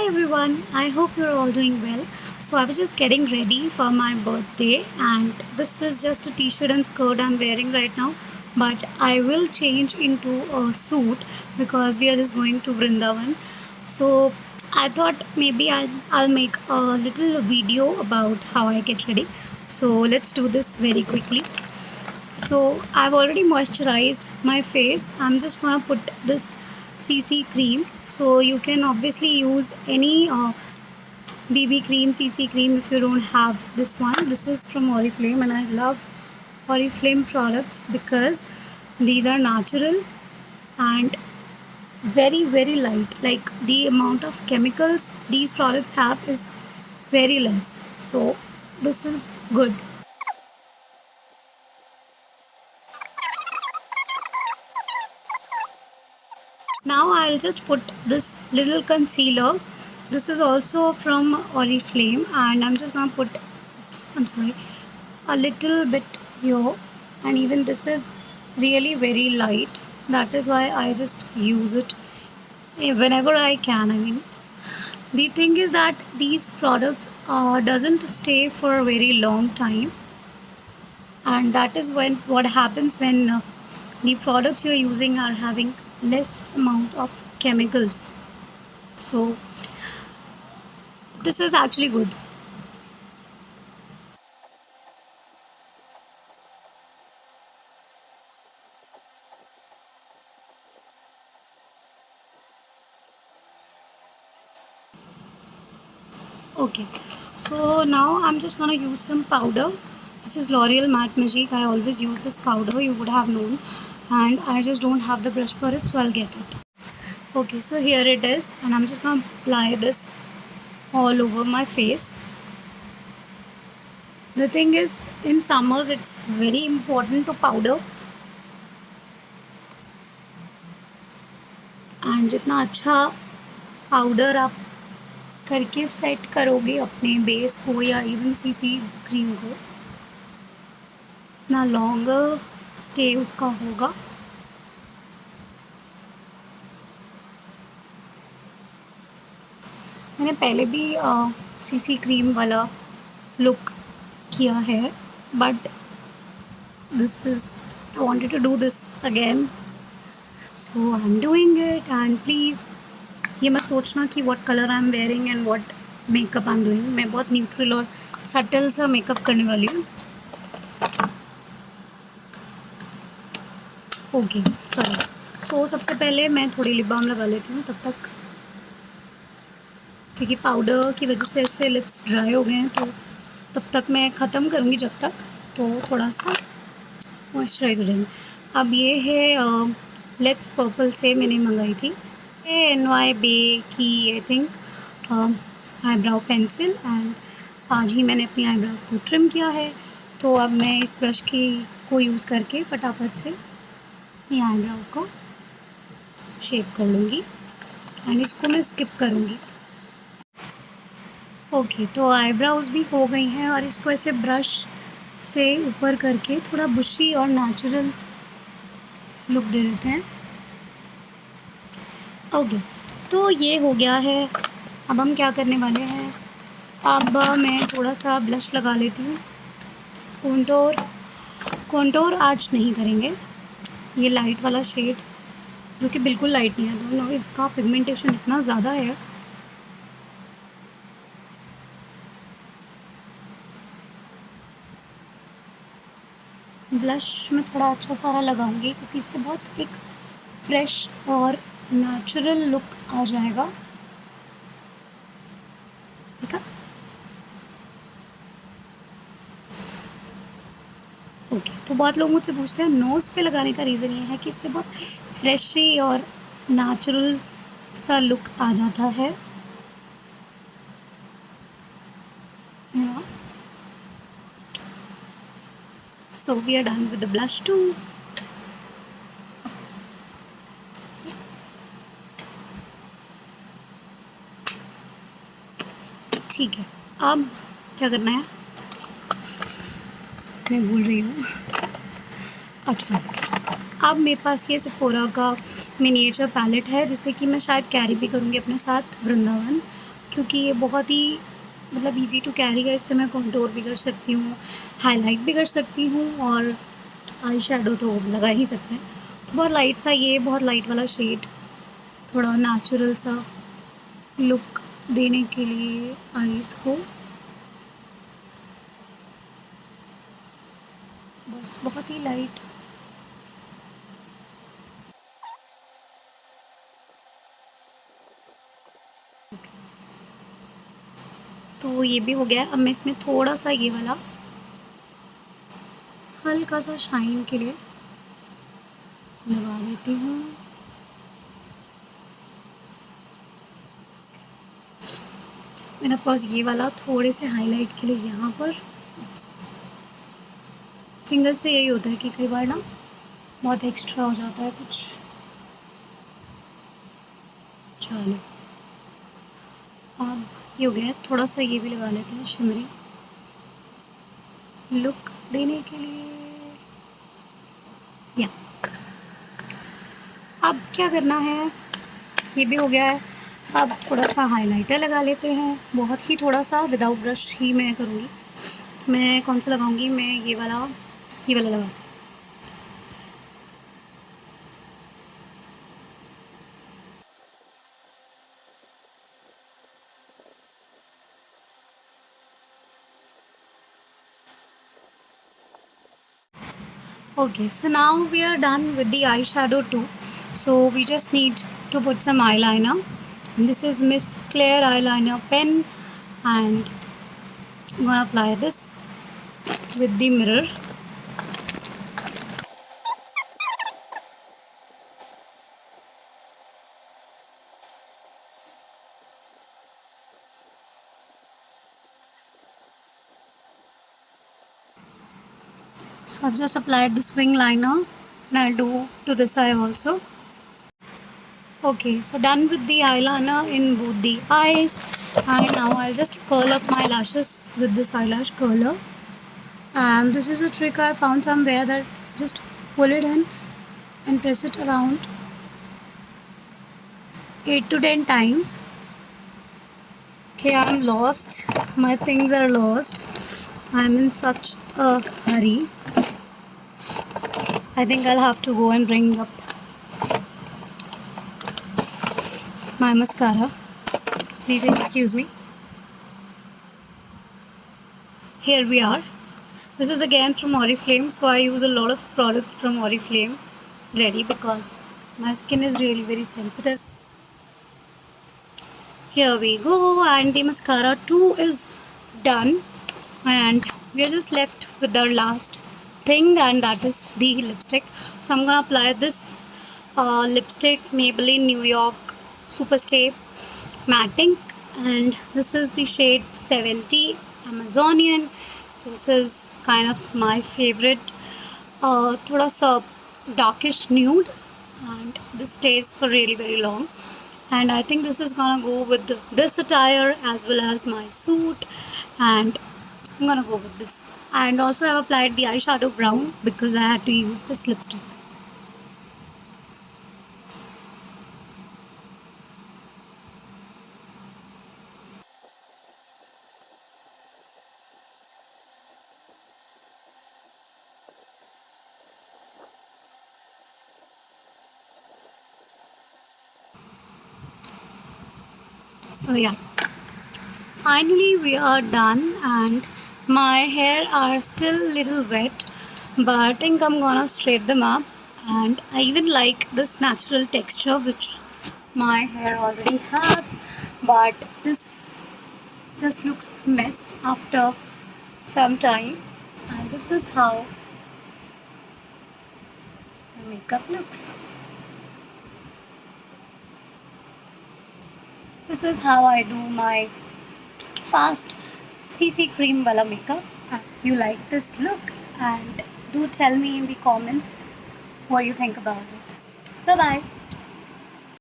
Hi everyone, I hope you're all doing well. So I was just getting ready for my birthday and this is just a t-shirt and skirt I'm wearing right now, but I will change into a suit because we are just going to Vrindavan. So I thought maybe I'll make a little video about how I get ready. So let's do this very quickly. So I've already moisturized my face. I'm just gonna put this CC cream. So you can obviously use any BB cream, CC cream if you don't have this one. This is from Oriflame and I love Oriflame products because these are natural and very light. Like the amount of chemicals these products have is very less. So this is good. Now I'll just put this little concealer. This is also from Oriflame and I'm just gonna put, I'm sorry, a little bit here, and even this is really very light. That is why I just use it whenever I can. I mean, the thing is that these products doesn't stay for a very long time, and that is when what happens when the products you're using are having less amount of chemicals. So this is actually good. Okay, so now I'm just gonna use some powder. This is L'Oreal Matte Magic. I always use this powder, you would have known, and I just don't have the brush for it, so I'll get it. Okay, so here it is, and I'm just gonna apply this all over my face. The thing is, in summers, it's very important to powder, and जितना अच्छा powder आप करके set करोगे अपने base को या even CC cream को, इतना लॉन्गर स्टे उसका होगा. मैंने पहले भी सीसी क्रीम वाला लुक किया है, but this is I wanted to do this again, so I am doing it. And please ये मत सोचना कि what colour I am wearing and what makeup I am doing. मैं बहुत न्यूट्रल और सटल सा मेकअप करने वाली हूँ. Okay, sorry. सो सबसे पहले मैं थोड़ी लिप बाम लगा लेती हूँ तब तक, क्योंकि पाउडर की वजह से ऐसे लिप्स ड्राई हो गए हैं. तो तब तक मैं ख़त्म करूँगी जब तक, तो थोड़ा सा मॉइस्चराइज हो जाएंगे. अब ये है लेट्स पर्पल से मैंने मंगाई थी NYBE की I think eyebrow pencil, and आज ही मैंने अपनी आईब्राउज को ट्रिम किया है. तो अब मैं इस ब्रश की को यूज़ करके फटाफट से ये आईब्राउज को शेप कर लूँगी एंड इसको मैं स्किप करूँगी. ओके, तो आईब्राउज भी हो गई हैं और इसको ऐसे ब्रश से ऊपर करके थोड़ा बुशी और नेचुरल लुक दे देते हैं. ओके, तो ये हो गया है. अब हम क्या करने वाले हैं, अब मैं थोड़ा सा ब्लश लगा लेती हूँ. कॉन्टोर आज नहीं करेंगे. ये लाइट वाला शेड जो कि बिल्कुल लाइट नहीं है, दोनों इसका पिगमेंटेशन इतना ज़्यादा है. ब्लश में थोड़ा अच्छा सारा लगाऊंगी क्योंकि इससे बहुत एक फ्रेश और नेचुरल लुक आ जाएगा. ठीक है. ओके, तो बहुत लोग मुझसे पूछते हैं नोज़ पे लगाने का रीज़न ये है कि इससे बहुत फ्रेशी और नेचुरल सा लुक आ जाता है. So we are done with the blush too. ठीक है, अब क्या करना है, मैं भूल रही हूँ. अच्छा, अब मेरे पास ये सेफोरा का मिनिएचर पैलेट है जिसे कि मैं शायद कैरी भी करूँगी अपने साथ वृंदावन. क्योंकि ये बहुत ही मतलब ईज़ी टू कैरी है। इससे मैं कॉन्टूर भी कर सकती हूँ, हाईलाइट भी कर सकती हूँ और आई शैडो तो लगा ही सकते हैं। तो बहुत लाइट सा, ये बहुत लाइट वाला शेड थोड़ा नेचुरल सा लुक देने के लिए आईज़ को बस बहुत ही लाइट। तो ये भी हो गया। अब मैं इसमें थोड़ा सा ये वाला हल्का सा शाइन के लिए लगा देती हूँ। एंड ऑफ कोर्स ये वाला थोड़े से हाईलाइट के लिए यहाँ पर फिंगर से यही होता है कि कई बार ना बहुत एक्स्ट्रा हो जाता है कुछ। चलो अब ये हो गया। थोड़ा सा ये भी लगा लेते हैं शिमरी लुक देने के लिए। या अब क्या करना है, ये भी हो गया है। अब थोड़ा सा हाइलाइटर लगा लेते हैं, बहुत ही थोड़ा सा, विदाउट ब्रश ही मैं करूँगी। मैं कौन सा लगाऊंगी, मैं ये वाला लगाती हूँ। Okay, so now we are done with the eyeshadow too. So we just need to put some eyeliner. And this is Miss Claire eyeliner pen, and I'm gonna apply this with the mirror. So I've just applied this wing liner, and I'll do to this eye also. Okay, so done with the eyeliner in both the eyes, and now I'll just curl up my lashes with this eyelash curler. And this is a trick I found somewhere, that just pull it in and press it around 8 to 10 times. Okay, I'm lost. My things are lost. I'm in such a hurry. I think I'll have to go and bring up my mascara. Please excuse me. Here we are. This is again from Oriflame, so I use a lot of products from Oriflame ready because my skin is really very sensitive. Here we go, and the mascara too is done, and we are just left with the last thing, and that is the lipstick. So I'm gonna apply this lipstick, Maybelline New York Superstay Matte Pink, and this is the shade 70 Amazonian. This is kind of my favorite, thoda sa darkish nude, and this stays for really very long. And I think this is gonna go with this attire as well as my suit, and I'm gonna go with this. And also I've applied the eyeshadow brown because I had to use this lipstick. So yeah, finally we are done, and my hair are still little wet, but I think I'm gonna straighten them up. And I even like this natural texture which my hair already has, but this just looks a mess after some time. And this is how the makeup looks. This is how I do my fast CC cream wala makeup. You like this look, and do tell me in the comments what you think about it. Bye bye.